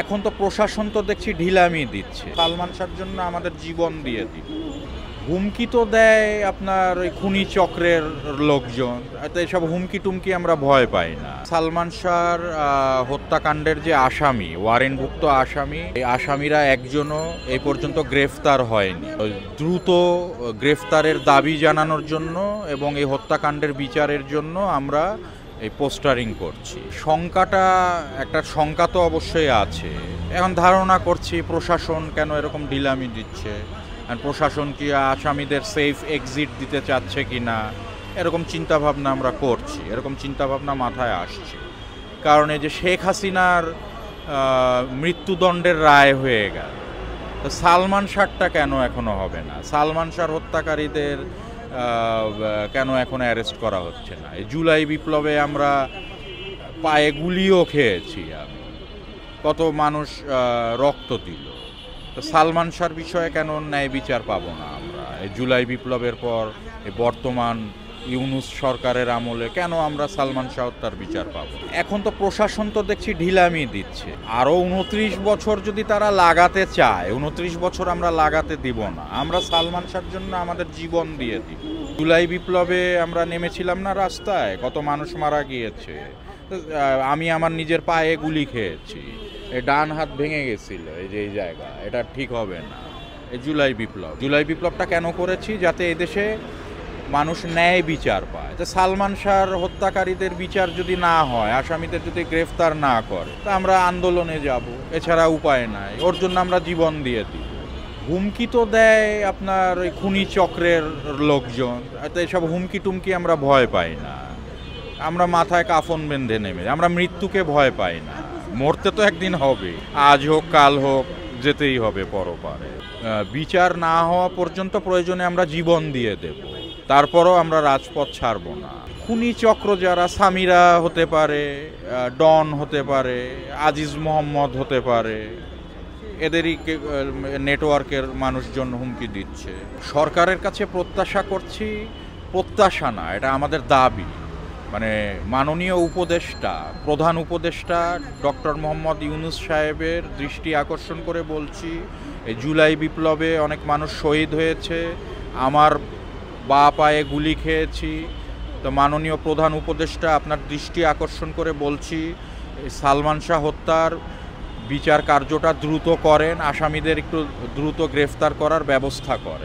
এখন তো প্রশাসন তো দেখছি ঢিলামি দিচ্ছে। সালমান শাহর জন্য আমাদের জীবন দিয়ে দিল। হুমকি তো দেয় আপনার ওই খুনি চক্রের লোকজন, তো এসব হুমকি টুমকি আমরা ভয় পাই না। সালমান শাহর হত্যাকাণ্ডের যে আসামি, ওয়ারেন্টভুক্ত আসামি, এই আসামিরা একজনও এই পর্যন্ত গ্রেফতার হয়নি। দ্রুত গ্রেফতারের দাবি জানানোর জন্য এবং এই হত্যাকাণ্ডের বিচারের জন্য আমরা এই পোস্টারিং করছি। একটা শঙ্কা তো অবশ্যই আছে। এখন ধারণা করছি প্রশাসন কেন এরকম ঢিলামি দিচ্ছে, আর প্রশাসন কি আসামিদের সেফ এক্সিট দিতে চাচ্ছে কি না, এরকম চিন্তাভাবনা আমরা করছি, এরকম চিন্তাভাবনা মাথায় আসছে। কারণ এই যে শেখ হাসিনার মৃত্যুদণ্ডের রায় হয়ে গেল, তো সালমান শাহটা কেন এখনো হবে না? সালমান শাহর হত্যাকারীদের কেন এখন অ্যারেস্ট করা হচ্ছে না? এই জুলাই বিপ্লবে আমরা পায়ে গুলিও খেয়েছি, কত মানুষ রক্ত দিল, তো সালমান শাহর বিষয়ে কেন ন্যায় বিচার পাবো না আমরা? এই জুলাই বিপ্লবের পর এই বর্তমান ইউনূস সরকারের আমলে কেন আমরা সালমান শাহ হত্যার বিচার পাবো? এখন তো প্রশাসন তো দেখছি ঢিলামি দিচ্ছে। আরও 29 বছর যদি তারা লাগাতে চায়, 29 বছর আমরা লাগাতে দিব না। আমরা সালমান শাহর জন্য আমাদের জীবন দিয়ে দিব। জুলাই বিপ্লবে আমরা নেমেছিলাম না রাস্তায়, কত মানুষ মারা গিয়েছে। আমি আমার নিজের পায়ে গুলি খেয়েছি, এই ডান হাত ভেঙে গেছিল, এই যে এই জায়গা, এটা ঠিক হবে না। এই জুলাই বিপ্লবটা কেন করেছি? যাতে এদেশে মানুষ ন্যায় বিচার পায়। তো সালমান শাহর হত্যাকারীদের বিচার যদি না হয়, আসামিদের যদি গ্রেফতার না করে, তা আমরা আন্দোলনে যাব, এছাড়া উপায় নাই। ওর জন্য আমরা জীবন দিয়ে দিই। হুমকি তো দেয় আপনার ওই খুনি চক্রের লোকজন, তো এসব হুমকি টুমকি আমরা ভয় পাই না। আমরা মাথায় কাফন বেঁধে নেমে, আমরা মৃত্যুকে ভয় পাই না। মরতে তো একদিন হবে, আজ হোক কাল হোক, যেতেই হবে পরপারে। বিচার না হওয়া পর্যন্ত প্রয়োজনে আমরা জীবন দিয়ে দেব, তারপরও আমরা রাজপথ ছাড়ব না। খুনি চক্র যারা, সামিরা হতে পারে, ডন হতে পারে, আজিজ মোহাম্মদ হতে পারে, এদেরই নেটওয়ার্কের মানুষজন হুমকি দিচ্ছে। সরকারের কাছে প্রত্যাশা করছি, প্রত্যাশা না, এটা আমাদের দাবি। মানে মাননীয় উপদেষ্টা, প্রধান উপদেষ্টা ডক্টর মোহাম্মদ ইউনূস সাহেবের দৃষ্টি আকর্ষণ করে বলছি, এই জুলাই বিপ্লবে অনেক মানুষ শহীদ হয়েছে, আমার বা পায়ে গুলি খেয়েছি। তো মাননীয় প্রধান উপদেষ্টা, আপনার দৃষ্টি আকর্ষণ করে বলছি, সালমান শাহ হত্যার বিচার কার্যটা দ্রুত করেন, আসামিদের একটু দ্রুত গ্রেফতার করার ব্যবস্থা করেন।